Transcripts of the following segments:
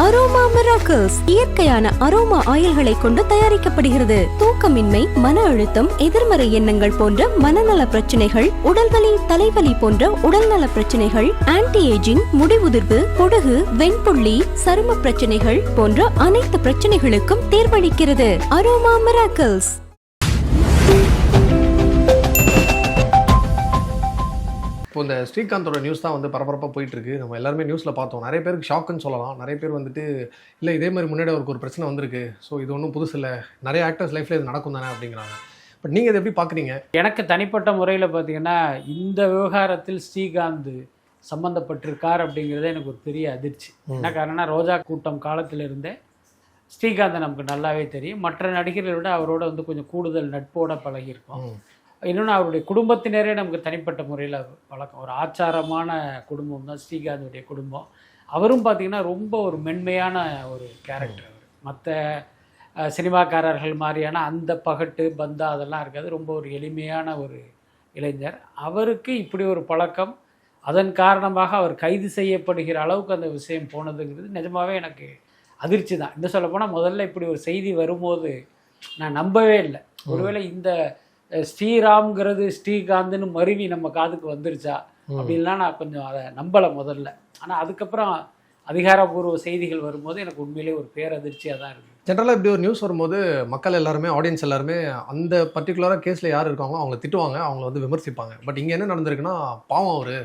Aroma miracles இயற்கையான aroma ஆயில்களை கொண்டு தயாரிக்கப்படுகிறது. தூக்கமின்மை, மன அழுத்தம், எதிர்மறை எண்ணங்கள் போன்ற மனநல பிரச்சனைகள், உடல்வலி, தலைவலி போன்ற உடல்நல பிரச்சனைகள், ஆன்டி ஏஜிங், முடிவுதிர்வு, பொடுகு, வெண்புள்ளி, சரும பிரச்சனைகள் போன்ற அனைத்து பிரச்சனைகளுக்கும் தீர்வளிக்கிறது. Aroma miracles. இப்போ இந்த ஸ்ரீகாந்தோட நியூஸ் தான் வந்து பரபரப்பாக போயிட்டுருக்கு. நம்ம எல்லாருமே நியூஸில் பார்த்தோம். நிறைய பேருக்கு ஷாக்குன்னு சொல்லலாம். நிறைய பேர் வந்துட்டு இல்லை இதே மாதிரி முன்னாடி அவருக்கு ஒரு பிரச்சனை வந்திருக்கு, ஸோ இது ஒன்றும் புதுசு இல்லை, நிறைய ஆக்டர்ஸ் லைஃப்பில் இது நடக்கும் தானே அப்படிங்கிறாங்க. பட் நீங்கள் இதை எப்படி பார்க்குறீங்க? எனக்கு தனிப்பட்ட முறையில் பார்த்தீங்கன்னா இந்த விவகாரத்தில் ஸ்ரீகாந்த் சம்மந்தப்பட்டிருக்கார் அப்படிங்கிறதே எனக்கு ஒரு பெரிய அதிர்ச்சி. என்ன காரணம்னா, ரோஜா கூட்டம் காலத்திலிருந்தே ஸ்ரீகாந்தை நமக்கு நல்லாவே தெரியும். மற்ற நடிகர்களை விட அவரோட வந்து கொஞ்சம் கூடுதல் நட்போட பழகியிருக்கோம். இன்னொன்று, அவருடைய குடும்பத்தினரே நமக்கு தனிப்பட்ட முறையில் பழக்கம். ஒரு ஆச்சாரமான குடும்பம் தான் ஸ்ரீகாந்துடைய குடும்பம். அவரும் பார்த்திங்கன்னா ரொம்ப ஒரு மென்மையான ஒரு கேரக்டர். அவர் மற்ற சினிமாக்காரர்கள் மாதிரியான அந்த பகட்டு பந்தா அதெல்லாம் இருக்காது. ரொம்ப ஒரு எளிமையான ஒரு இளைஞர். அவருக்கு இப்படி ஒரு பழக்கம், அதன் காரணமாக அவர் கைது செய்யப்படுகிற அளவுக்கு அந்த விஷயம் போனதுங்கிறது நிஜமாகவே எனக்கு அதிர்ச்சி தான். இன்னும் சொல்லப்போனால் முதல்ல இப்படி ஒரு செய்தி வரும்போது நான் நம்பவே இல்லை. ஒருவேளை இந்த ஸ்ரீராம்ங்கிறது ஸ்ரீகாந்த்னு மருவி நம்ம காதுக்கு வந்துருச்சா அப்படின்லாம் நான் கொஞ்சம் அதை நம்பலை முதல்ல. ஆனால் அதுக்கப்புறம் அதிகாரப்பூர்வ செய்திகள் வரும்போது எனக்கு உண்மையிலே ஒரு பேரதிர்ச்சியாக தான் இருக்குது. ஜென்ரலாக இப்படி ஒரு நியூஸ் வரும்போது மக்கள் எல்லாருமே, ஆடியன்ஸ் எல்லாருமே அந்த பர்டிகுலராக கேஸில் யார் இருக்காங்களோ அவங்கள திட்டுவாங்க, அவங்கள வந்து விமர்சிப்பாங்க. பட் இங்கே என்ன நடந்திருக்குன்னா, பாவம் அவர்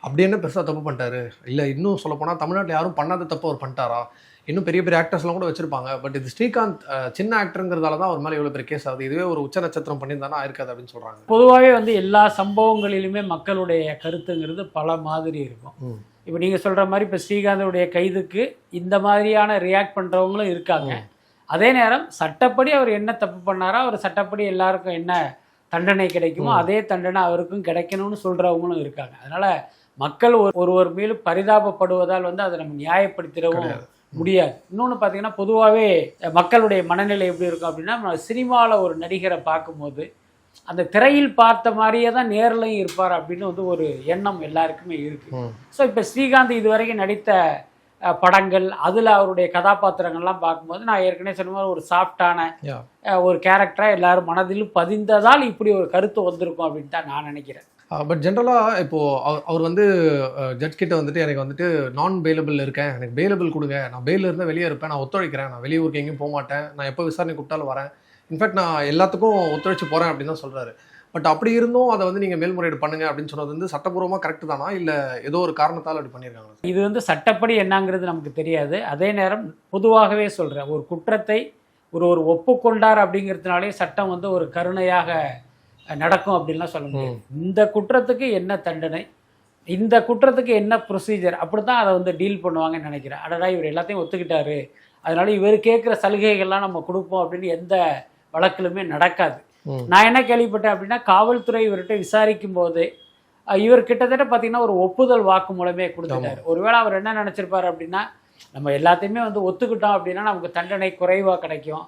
அப்படி என்ன பெருசாக தப்பு பண்ணிட்டாரு, இல்லை இன்னும் சொல்லப்போனால் தமிழ்நாட்டில் யாரும் பண்ணாத தப்பு அவர் பண்ணிட்டாரா, இன்னும் பெரிய பெரிய ஆக்டர்ஸ்லாம் கூட வச்சிருப்பாங்க. பட் இது ஸ்ரீகாந்த் சின்ன ஆக்டருங்கிறதால தான் அவர் மேலே இவ்வளோ பெரிய கேஸ் ஆகுது. இதுவே ஒரு உச்ச நட்சத்திரம் பண்ணியிருந்தானா ஆயிருக்காது அப்படின்னு சொல்கிறாங்க. பொதுவாகவே வந்து எல்லா சம்பவங்களிலுமே மக்களுடைய கருத்துங்கிறது பல மாதிரி இருக்கும். இப்போ நீங்கள் சொல்கிற மாதிரி இப்போ ஸ்ரீகாந்தோடைய கைதுக்கு இந்த மாதிரியான ரியாக்ட் பண்ணுறவங்களும் இருக்காங்க. அதே நேரம் சட்டப்படி அவர் என்ன தப்பு பண்ணாரோ, அவர் சட்டப்படி எல்லாருக்கும் என்ன தண்டனை கிடைக்குமோ அதே தண்டனை அவருக்கும் கிடைக்கணும்னு சொல்கிறவங்களும் இருக்காங்க. அதனால் மக்கள் ஒருவர் மேல் பரிதாபப்படுவதால் வந்து அதை நம்ம நியாயப்படுத்திடவும் முடியாது. இன்னொன்று பார்த்தீங்கன்னா, பொதுவாகவே மக்களுடைய மனநிலை எப்படி இருக்கும் அப்படின்னா, சினிமாவில் ஒரு நடிகரை பார்க்கும்போது அந்த திரையில் பார்த்த மாதிரியே தான் நேர்லையும் இருப்பார் அப்படின்னு வந்து ஒரு எண்ணம் எல்லாருக்குமே இருக்குது. ஸோ இப்போ ஸ்ரீகாந்த் இதுவரைக்கும் நடித்த படங்கள், அதில் அவருடைய கதாபாத்திரங்கள்லாம் பார்க்கும்போது நான் ஏற்கனவே சொன்ன மாதிரி ஒரு சாஃப்டான ஒரு கேரக்டராக எல்லாரும் மனதிலும் பதிந்ததால் இப்படி ஒரு கருத்து வந்திருக்கும் அப்படின்னு தான் நான் நினைக்கிறேன். பட் ஜென்ரலாக இப்போது அவர் வந்து ஜட்ஜ் கிட்ட வந்துட்டு எனக்கு வந்துட்டு நான் பெயிலபிள் இருக்கேன், எனக்கு பெயிலபிள் கொடுங்க, நான் பெயில் இருந்தால் வெளியே இருப்பேன், நான் ஒத்துழைக்கிறேன், நான் வெளியூருக்கு எங்கேயும் போக மாட்டேன், நான் எப்போ விசாரணை கூப்பிட்டாலும் வரேன், இன்ஃபேக்ட் நான் எல்லாத்துக்கும் ஒத்துழைச்சி போகிறேன் அப்படின்னு தான் சொல்கிறாரு. பட் அப்படி இருந்தும் அதை வந்து நீங்கள் மேல்முறையீடு பண்ணுங்க அப்படின்னு சொன்னது வந்து சட்டப்பூர்வமாக கரெக்டு தானா, இல்லை ஏதோ ஒரு காரணத்தால் அப்படி பண்ணியிருக்காங்க? இது வந்து சட்டப்படி என்னங்கிறது நமக்கு தெரியாது. அதே நேரம் பொதுவாகவே சொல்கிறேன், ஒரு குற்றத்தை ஒரு ஒப்புக்கொண்டார் அப்படிங்கிறதுனாலே சட்டம் வந்து ஒரு கருணையாக நடக்கும் அப்படின்லாம் சொல்ல முடியாது. இந்த குற்றத்துக்கு என்ன தண்டனை, இந்த குற்றத்துக்கு என்ன ப்ரொசீஜர், அப்படி தான் அதை வந்து டீல் பண்ணுவாங்கன்னு நினைக்கிறேன். அடடா இவர் எல்லாத்தையும் ஒத்துக்கிட்டாரு, அதனால இவர் கேட்குற சலுகைகள்லாம் நம்ம கொடுப்போம் அப்படின்னு எந்த வழக்கிலுமே நடக்காது. நான் என்ன கேள்விப்பட்டேன் அப்படின்னா, காவல்துறை இவர்கிட்ட விசாரிக்கும் போது இவர் கிட்டத்தட்ட பார்த்தீங்கன்னா ஒரு ஒப்புதல் வாக்கு மூலமே கொடுத்துட்டாரு. ஒருவேளை அவர் என்ன நினச்சிருப்பாரு அப்படின்னா, நம்ம எல்லாத்தையுமே வந்து ஒத்துக்கிட்டோம் அப்படின்னா நமக்கு தண்டனை குறைவாக கிடைக்கும்,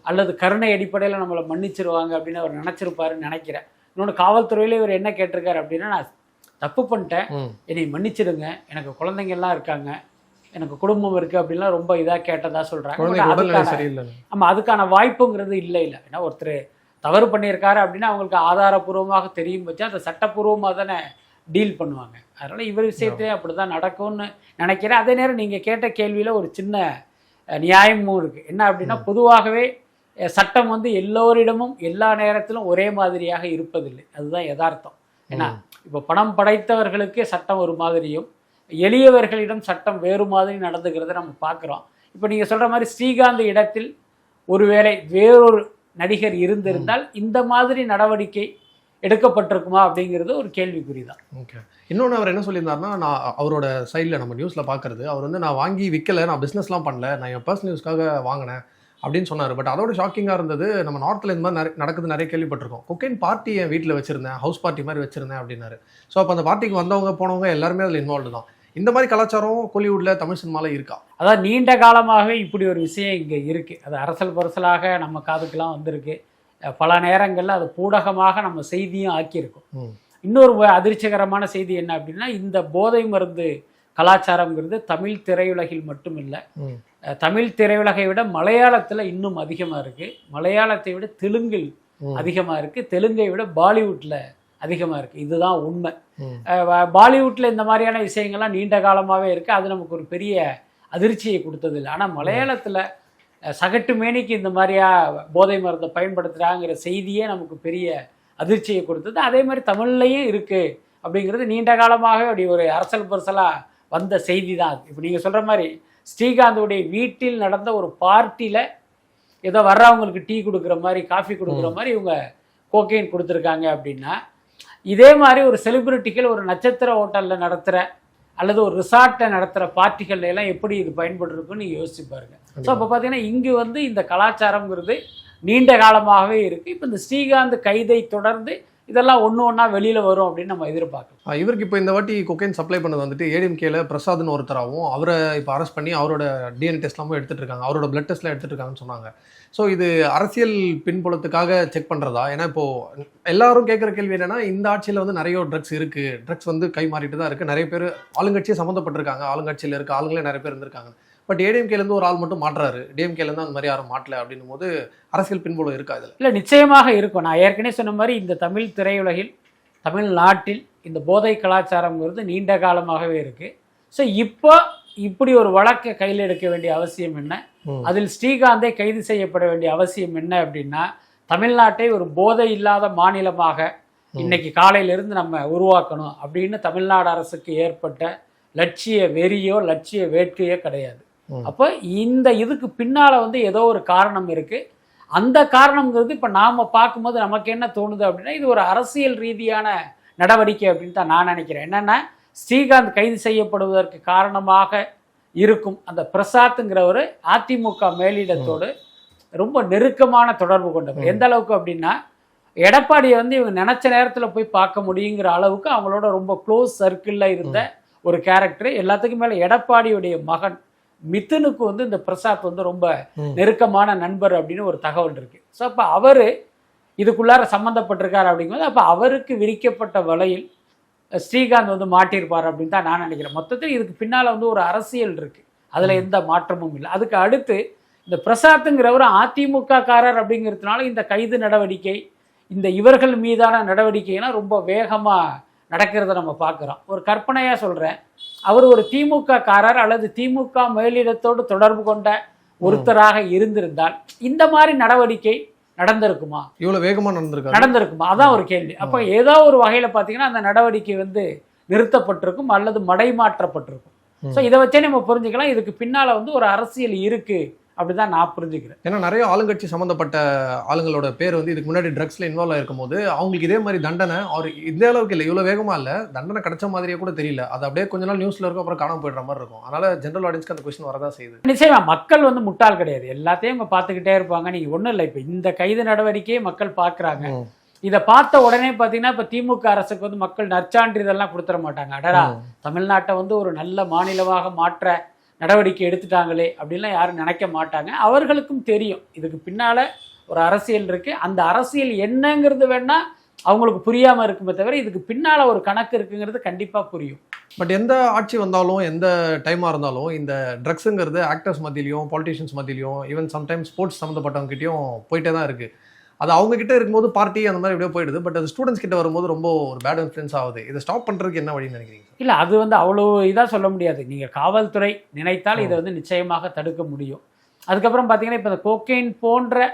அல்லது கருணை அடிப்படையில் நம்மளை மன்னிச்சிருவாங்க அப்படின்னு அவர் நினச்சிருப்பாருன்னு நினைக்கிறேன். இன்னொன்று, காவல்துறையில இவர் என்ன கேட்டிருக்காரு அப்படின்னா, நான் தப்பு பண்ணிட்டேன், என்னை மன்னிச்சிடுங்க, எனக்கு குழந்தைங்கள்லாம் இருக்காங்க, எனக்கு குடும்பம் இருக்குது அப்படின்லாம் ரொம்ப இதாக கேட்டதாக சொல்கிறாங்க. ஆமாம், அதுக்கான வாய்ப்புங்கிறது இல்லை. ஏன்னா ஒருத்தர் தவறு பண்ணியிருக்காரு அப்படின்னா அவங்களுக்கு ஆதாரபூர்வமாக தெரியும் வச்சு அதை சட்டப்பூர்வமாக தானே டீல் பண்ணுவாங்க. அதனால் இவர் விஷயத்தையே அப்படி தான் நடக்கும்னு நினைக்கிறேன். அதே நேரம் நீங்கள் கேட்ட கேள்வியில் ஒரு சின்ன நியாயமும் இருக்குது. என்ன அப்படின்னா, பொதுவாகவே சட்டம் வந்து எல்லோரிடமும் எல்லா நேரத்திலும் ஒரே மாதிரியாக இருப்பதில்லை, அதுதான் யதார்த்தம். ஏன்னா இப்போ பணம் படைத்தவர்களுக்கே சட்டம் ஒரு மாதிரியும் எளியவர்களிடம் சட்டம் வேறு மாதிரி நடந்துக்கிறத நம்ம பார்க்குறோம். இப்போ நீங்கள் சொல்கிற மாதிரி ஸ்ரீகாந்த் இடத்தில் ஒருவேளை வேறொரு நடிகர் இருந்திருந்தால் இந்த மாதிரி நடவடிக்கை எடுக்கப்பட்டிருக்குமா அப்படிங்கிறது ஒரு கேள்விக்குறி தான். ஓகே. இன்னொன்று அவர் என்ன சொல்லியிருந்தாருன்னா, நான் அவரோட சைடில் நம்ம நியூஸில் பார்க்குறது, அவர் வந்து நான் வாங்கி விற்கலை, நான் பிஸ்னஸ்லாம் பண்ணல, நான் என் பர்சனல் யூஸ்க்காக வாங்கினேன் அப்படின்னு சொன்னார். பட் அதோட ஷாக்கிங்காக இருந்தது, நம்ம நார்த்தில் இந்த மாதிரி நடக்குது நிறைய கேள்விப்பட்டிருக்கோம். கொக்கைன் பார்ட்டி என் வீட்டில் வச்சுருந்தேன், ஹவுஸ் பார்ட்டி மாதிரி வச்சுருந்தேன் அப்படின்னாரு. ஸோ அப்போ அந்த பார்ட்டிக்கு வந்தவங்க போனவங்க எல்லாருமே அதில் இன்வால்வ்டு தான். இந்த மாதிரி கலாச்சாரம் கோலிவுட்டில் தமிழ் சினிமாவில் இருக்கா? அதாவது நீண்ட காலமாகவே இப்படி ஒரு விஷயம் இங்கே இருக்குது. அது அரசல் பரசலாக நம்ம காதுக்கெல்லாம் வந்திருக்கு. பல நேரங்களில் அது பூடகமாக நம்ம செய்தியும் ஆக்கியிருக்கோம். இன்னொரு அதிர்ச்சிகரமான செய்தி என்ன அப்படின்னா, இந்த போதை மருந்து கலாச்சாரம்ங்கிறது தமிழ் திரையுலகில் மட்டும் இல்லை, தமிழ் திரையுலகை விட மலையாளத்தில் இன்னும் அதிகமாக இருக்குது, மலையாளத்தை விட தெலுங்கில் அதிகமாக இருக்குது, தெலுங்கை விட பாலிவுட்டில் அதிகமாக இருக்குது. இதுதான் உண்மை. பாலிவுட்டில் இந்த மாதிரியான விஷயங்கள்லாம் நீண்ட காலமாகவே இருக்குது, அது நமக்கு ஒரு பெரிய அதிர்ச்சியை கொடுத்ததில்லை. ஆனால் மலையாளத்தில் சகட்டு மேனிக்கு இந்த மாதிரியா போதை மருந்தை பயன்படுத்துகிறாங்கிற செய்தியே நமக்கு பெரிய அதிர்ச்சியை கொடுத்தது. அதே மாதிரி தமிழ்லையும் இருக்குது அப்படிங்கிறது நீண்ட காலமாகவே அப்படி ஒரு அரசல் பரசலாக வந்த செய்தி தான். இப்போ நீங்கள் சொல்கிற மாதிரி ஸ்ரீகாந்தோடைய வீட்டில் நடந்த ஒரு பார்ட்டியில் ஏதோ வர்றவங்களுக்கு டீ கொடுக்குற மாதிரி காஃபி கொடுக்குற மாதிரி இவங்க கோக்கைன் கொடுத்துருக்காங்க அப்படின்னா, இதே மாதிரி ஒரு செலிபிரிட்டிகள் ஒரு நட்சத்திர ஹோட்டலில் நடத்துகிற அல்லது ஒரு ரிசார்ட்டில் நடத்துகிற பார்ட்டிகள் எல்லாம் எப்படி இது பயன்படுறதுக்குன்னு நீங்கள் யோசிச்சு பாருங்க. ஸோ அப்போ பார்த்தீங்கன்னா இங்கு வந்து இந்த கலாச்சாரங்கிறது நீண்ட காலமாகவே இருக்குது. இப்போ இந்த ஸ்ரீகாந்த் கைதை தொடர்ந்து இதெல்லாம் ஒன்று ஒன்றா வெளியில் வரும் அப்படின்னு நம்ம எதிர்பார்க்கலாம். இவருக்கு இப்போ இந்த வாட்டி கொக்கைன் சப்ளை பண்ணது வந்துட்டு ஏடிஎம்கேல பிரசாத்னு ஒருத்தராகவும் அவரை இப்போ அரெஸ்ட் பண்ணி அவரோட டிஎன்ஏ டெஸ்ட்லாமும் எடுத்துகிட்டு இருக்காங்க, அவரோட பிளட் டெஸ்ட்லாம் எடுத்துகிட்டு இருக்காங்கன்னு சொன்னாங்க. ஸோ இது அரசியல் பின்புலத்துக்காக செக் பண்ணுறதா? ஏன்னா இப்போது எல்லாரும் கேட்குற கேள்வி என்னென்னா, இந்த ஆட்சியில் வந்து நிறைய ட்ரக்ஸ் இருக்குது, ட்ரக்ஸ் வந்து கை மாறிட்டு தான் இருக்குது, நிறைய பேர் ஆளுங்கட்சியை சம்மந்தப்பட்டிருக்காங்க, ஆளுங்கட்சியில் இருக்க ஆளுங்களே நிறைய பேர் இருந்திருக்காங்க. பட் ஏடிஎம்கேலேருந்து ஒரு ஆள் மட்டும் மாட்டுறாரு, டிஎம்கேலேருந்து அந்த மாதிரி யாரும் மாட்டல அப்படின்னும் போது அரசியல் பின்புலம் இருக்கா இதில்? இல்லை, நிச்சயமாக இருக்கும். நான் ஏற்கனவே சொன்ன மாதிரி இந்த தமிழ் திரையுலகில் தமிழ்நாட்டில் இந்த போதை கலாச்சாரங்கிறது நீண்ட காலமாகவே இருக்குது. ஸோ இப்போ இப்படி ஒரு வழக்கை கையில் எடுக்க வேண்டிய அவசியம் என்ன, அதில் ஸ்ரீகாந்தை கைது செய்யப்பட வேண்டிய அவசியம் என்ன அப்படின்னா, தமிழ்நாட்டை ஒரு போதை இல்லாத மாநிலமாக இன்னைக்கு காலையிலிருந்து நம்ம உருவாக்கணும் அப்படின்னு தமிழ்நாடு அரசுக்கு ஏற்பட்ட லட்சிய வெறியோ லட்சிய வேட்கையோ கிடையாது. அப்போ இந்த இதுக்கு பின்னால் வந்து ஏதோ ஒரு காரணம் இருக்குது. அந்த காரணங்கிறது இப்போ நாம் பார்க்கும்போது நமக்கு என்ன தோணுது அப்படின்னா, இது ஒரு அரசியல் ரீதியான நடவடிக்கை அப்படின்னு தான் நான் நினைக்கிறேன். என்னென்னா, ஸ்ரீகாந்த் கைது செய்யப்படுவதற்கு காரணமாக இருக்கும் அந்த பிரசாத்துங்கிறவர் அதிமுக மேலிடத்தோடு ரொம்ப நெருக்கமான தொடர்பு கொண்டவர். எந்த அளவுக்கு அப்படின்னா, எடப்பாடியை வந்து இவங்க நினச்ச நேரத்தில் போய் பார்க்க முடியுங்கிற அளவுக்கு அவங்களோட ரொம்ப க்ளோஸ் சர்க்கிளில் இருந்த ஒரு கேரக்டர். எல்லாத்துக்கும் மேலே எடப்பாடியுடைய மகன் மிதுனுக்கு வந்து இந்த பிரசாத் வந்து ரொம்ப நெருக்கமான நண்பர் அப்படின்னு ஒரு தகவல் இருக்கு. ஸோ அப்போ அவர் இதுக்குள்ளார சம்மந்தப்பட்டிருக்காரு அப்படிங்கும்போது அப்போ அவருக்கு விரிக்கப்பட்ட வலையில் ஸ்ரீகாந்த் வந்து மாட்டியிருப்பார் அப்படின்னு தான் நான் நினைக்கிறேன். மொத்தத்தில் இதுக்கு பின்னால் வந்து ஒரு அரசியல் இருக்குது, அதில் எந்த மாற்றமும் இல்லை. அதுக்கு அடுத்து இந்த பிரசாத்துங்கிறவர் அதிமுக காரர் அப்படிங்கிறதுனால இந்த கைது நடவடிக்கை, இந்த இவர்கள் மீதான நடவடிக்கைலாம் ரொம்ப வேகமாக நடக்கிறத நம்ம பார்க்குறோம். ஒரு கற்பனையாக சொல்கிறேன், அவர் ஒரு திமுக காரர் அல்லது திமுக மேலிடத்தோடு தொடர்பு கொண்ட ஒருத்தராக இருந்திருந்தால் இந்த மாதிரி நடவடிக்கை நடந்திருக்குமா? இவ்வளோ வேகமாக நடந்திருக்குமா? அதான் ஒரு கேள்வி. அப்போ ஏதோ ஒரு வகையில் பார்த்தீங்கன்னா அந்த நடவடிக்கை வந்து நிறுத்தப்பட்டிருக்கும் அல்லது மடைமாற்றப்பட்டிருக்கும். ஸோ இதை வச்சே நம்ம புரிஞ்சுக்கலாம், இதுக்கு பின்னால் வந்து ஒரு அரசியல் இருக்குது அப்படிதான் நான் புரிஞ்சுக்கிறேன். ஏன்னா நிறைய ஆளுங்கட்சி சம்மந்தப்பட்ட ஆளுங்களோட பேர் வந்து இதுக்கு முன்னாடி ட்ரக்ஸில் இன்வால்வ் ஆயிருக்கும் போது அவங்களுக்கு இதே மாதிரி தண்டனை அவர் இந்த அளவுக்கு இல்லை, இவ்வளோ வேகமாக இல்லை, தண்டனை கிடைச்ச மாதிரியே கூட தெரியல. அது அப்படியே கொஞ்ச நாள் நியூஸில் இருக்கும், அப்புறம் காணாமல் போயிடுற மாதிரி இருக்கும். அதனால ஜென்ரல் ஆடியன்ஸ்க்கு அந்த கொஸ்டின் வரதான் செய்யுது. நிச்சயமா மக்கள் வந்து முட்டாள் கிடையாது, எல்லாத்தையும் அவங்க பார்த்துக்கிட்டே இருப்பாங்க. நீங்கள் ஒன்றும் இல்லை, இப்போ இந்த கைது நடவடிக்கையை மக்கள் பார்க்குறாங்க. இதை பார்த்த உடனே பார்த்தீங்கன்னா இப்போ திமுக அரசுக்கு வந்து மக்கள் நற்சான்றிதழ்லாம் கொடுத்துட மாட்டாங்க. அடடா, தமிழ்நாட்டை வந்து ஒரு நல்ல மாநிலமாக மாற்ற நடவடிக்கை எடுத்துட்டாங்களே அப்படின்லாம் யாரும் நினைக்க மாட்டாங்க. அவர்களுக்கும் தெரியும் இதுக்கு பின்னால் ஒரு அரசியல் இருக்குது. அந்த அரசியல் என்னங்கிறது வேணால் அவங்களுக்கு புரியாமல் இருக்குமே தவிர இதுக்கு பின்னால் ஒரு கணக்கு இருக்குங்கிறது கண்டிப்பாக புரியும். பட் எந்த ஆட்சி வந்தாலும் எந்த டைமாக இருந்தாலும் இந்த ட்ரக்ஸுங்கிறது ஆக்டர்ஸ் மத்தியிலையும் பாலிட்டிஷியன்ஸ் மத்தியிலையும் ஈவன் சம்டைம்ஸ் ஸ்போர்ட்ஸ் சம்மந்தப்பட்டவங்ககிட்டையும் போயிட்டே தான் இருக்குது. அது அவங்க கிட்ட இருக்கும்போது பார்ட்டி அந்த மாதிரி எப்படியோ போயிடுது. பட் அது ஸ்டூடெண்ட்ஸ் கிட்ட வரும்போது ரொம்ப ஒரு பேட் இன்ஃப்ளூயன்ஸ் ஆகுது. இதை ஸ்டாப் பண்ணுறதுக்கு என்ன வழின்னு நினைக்கிறீங்க? இல்லை, அது வந்து அவ்வளோ இதாக சொல்ல முடியாது. நீங்கள் காவல்துறை நினைத்தால் இதை வந்து நிச்சயமாக தடுக்க முடியும். அதுக்கப்புறம் பார்த்தீங்கன்னா இப்போ இந்த கோக்கைன் போன்ற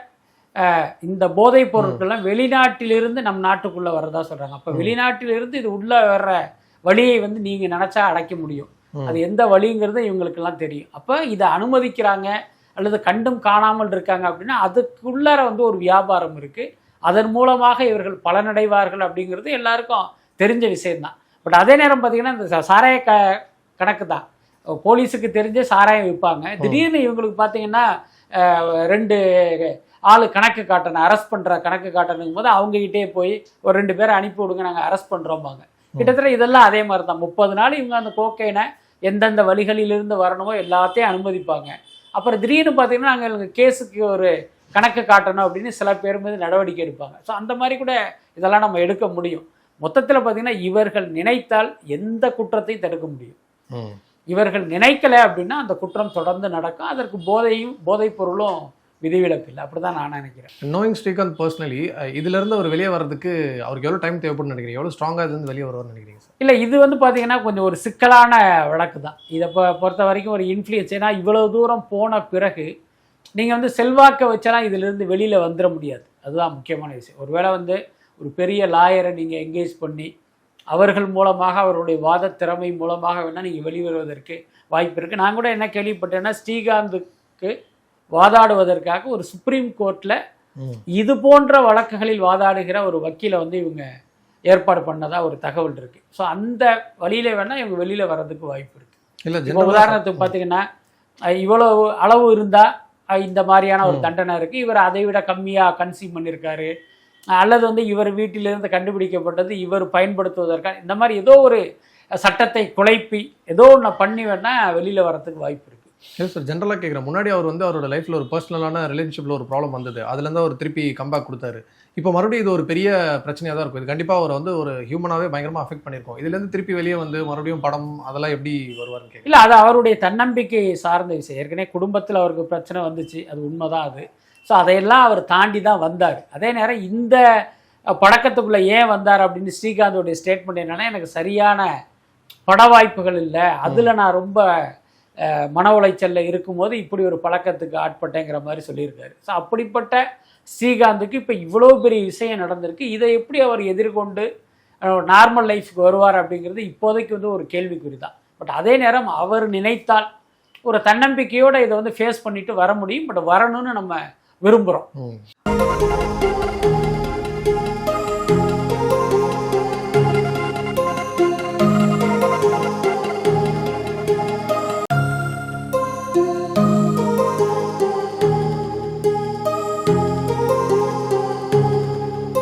இந்த போதைப் பொருட்கள்லாம் வெளிநாட்டிலிருந்து நம் நாட்டுக்குள்ளே வர்றதா சொல்கிறாங்க. அப்போ வெளிநாட்டிலிருந்து இது உள்ளே வர்ற வழியை வந்து நீங்கள் நினச்சா அடைக்க முடியும். அது எந்த வழிங்கிறது இவங்களுக்கெல்லாம் தெரியும். அப்போ இதை அனுமதிக்கிறாங்க அல்லது கண்டும் காணாமல் இருக்காங்க அப்படின்னா அதுக்குள்ளார வந்து ஒரு வியாபாரம் இருக்குது, அதன் மூலமாக இவர்கள் பலனடைவார்கள் அப்படிங்கிறது எல்லாருக்கும் தெரிஞ்ச விஷயம்தான். பட் அதே நேரம் பார்த்தீங்கன்னா இந்த சாராய கணக்கு தான் போலீஸுக்கு தெரிஞ்ச சாராயம் விற்பாங்க. திடீர்னு இவங்களுக்கு பார்த்தீங்கன்னா 2 ஆள் கணக்கு காட்டணும், அரெஸ்ட் பண்ணுற கணக்கு காட்டணுங்கும் போது அவங்ககிட்டே போய் ஒரு 2 பேரை அனுப்பி விடுங்க, நாங்கள் அரெஸ்ட் பண்ணுறோம்பாங்க. கிட்டத்தட்ட இதெல்லாம் அதே மாதிரி தான். 30 நாள் இவங்க அந்த கோக்கைனை எந்தெந்த வழிகளிலிருந்து வரணுமோ எல்லாத்தையும் அனுமதிப்பாங்க. அப்புறம் திடீர்னு பார்த்தீங்கன்னா நாங்கள் எங்களுக்கு கேஸுக்கு ஒரு கணக்கு காட்டணும் அப்படின்னு சில பேர் மீது நடவடிக்கை எடுப்பாங்க. ஸோ அந்த மாதிரி கூட இதெல்லாம் நம்ம எடுக்க முடியும். மொத்தத்தில் பார்த்தீங்கன்னா இவர்கள் நினைத்தால் எந்த குற்றத்தையும் தடுக்க முடியும். இவர்கள் நினைக்கல அப்படின்னா அந்த குற்றம் தொடர்ந்து நடக்கும். அதற்கு போதைப் பொருளும் விதிவிலக்கு இல்லை. அப்படிதான் நான் நினைக்கிறேன். நோயிங் ஸ்ரீகாந்த் பர்சனலி இதுலேருந்து அவர் வெளியே வர்றதுக்கு அவருக்கு எவ்வளோ டைம் தேவைப்படுன்னு நினைக்கிறீங்க? எவ்வளோ ஸ்ட்ராங்காக இதுலேருந்து வெளியே வருவார்னு நினைக்கிறீங்க சார்? இல்லை, இது வந்து பார்த்தீங்கன்னா கொஞ்சம் ஒரு சிக்கலான வழக்கு தான். இதை பொறுத்த வரைக்கும் ஒரு இன்ஃப்ளூயன்ஸ், ஏன்னா இவ்வளோ தூரம் போன பிறகு நீங்கள் வந்து செல்வாக்கை வச்செல்லாம் இதிலிருந்து வெளியில் வந்துட முடியாது. அதுதான் முக்கியமான விஷயம். ஒருவேளை வந்து ஒரு பெரிய லாயரை நீங்கள் என்கேஜ் பண்ணி அவர்கள் மூலமாக அவருடைய வாத திறமை மூலமாக வேணால் நீங்கள் வெளிவருவதற்கு வாய்ப்பு இருக்குது. நான் கூட என்ன கேள்விப்பட்டேன்னா, ஸ்ரீகாந்துக்கு வாதாடுவதற்காக ஒரு சுப்ரீம் கோர்ட்டில் இது போன்ற வழக்குகளில் வாதாடுகிற ஒரு வக்கீலை வந்து இவங்க ஏற்பாடு பண்ணதா ஒரு தகவல் இருக்குது. ஸோ அந்த வழியில் வேணால் இவங்க வெளியில் வர்றதுக்கு வாய்ப்பு இருக்குது. இல்லை, உதாரணத்துக்கு பார்த்தீங்கன்னா, இவ்வளோ அளவு இருந்தால் இந்த மாதிரியான ஒரு தண்டனை இருக்குது, இவர் அதை விட கம்மியாக கன்சியூம் பண்ணியிருக்காரு, அல்லது வந்து இவர் வீட்டிலிருந்து கண்டுபிடிக்கப்பட்டது இவர் பயன்படுத்துவதற்காக இந்த மாதிரி ஏதோ ஒரு சட்டத்தை குழப்பி ஏதோ ஒன்று பண்ணி வேணால் வெளியில் வர்றதுக்கு வாய்ப்பு இருக்குது. இல்லை சார், ஜென்ரலாக கேட்குறேன். முன்னாடி அவர் வந்து அவரோட லைஃப்பில் ஒரு பர்சனலான ரிலேஷன்ஷிப்பில் ஒரு ப்ராப்ளம் வந்தது, அதுலேருந்து அவர் திருப்பி கம்பேக் கொடுத்தாரு. இப்போ மறுபடியும் இது ஒரு பெரிய பிரச்சனையாக தான் இருக்கும். இது கண்டிப்பாக அவர் வந்து ஒரு ஹியூமனாகவே பயங்கரமாக அஃபெக்ட் பண்ணியிருக்கோம். இதுலேருந்து திருப்பி வெளியே வந்து மறுபடியும் படம் அதெல்லாம் எப்படி வருவார்னு கேட்க. இல்லை, அது அவருடைய தன்னம்பிக்கை சார்ந்த விஷயம். ஏற்கனவே குடும்பத்தில் அவருக்கு பிரச்சனை வந்துச்சு, அது உண்மைதான் அது. ஸோ அதையெல்லாம் அவர் தாண்டி தான் வந்தார். அதே நேரம் இந்த பழக்கத்துக்குள்ளே ஏன் வந்தார் அப்படின்னு ஸ்ரீகாந்தோடைய ஸ்டேட்மெண்ட் என்னன்னா, எனக்கு சரியான பட வாய்ப்புகள் இல்லை, அதில் நான் ரொம்ப மன உளைச்சலில் இருக்கும்போது இப்படி ஒரு பழக்கத்துக்கு ஆட்பட்டேங்கிற மாதிரி சொல்லியிருக்காரு. ஸோ அப்படிப்பட்ட ஸ்ரீகாந்துக்கு இப்போ இவ்வளோ பெரிய விஷயம் நடந்திருக்கு. இதை எப்படி அவர் எதிர்கொண்டு நார்மல் லைஃப்க்கு வருவார் அப்படிங்கிறது இப்போதைக்கு வந்து ஒரு கேள்விக்குறி தான். பட் அதே நேரம் அவர் நினைத்தால் ஒரு தன்னம்பிக்கையோடு இதை வந்து ஃபேஸ் பண்ணிட்டு வர முடியும். பட் வரணும்னு நம்ம விரும்புகிறோம்.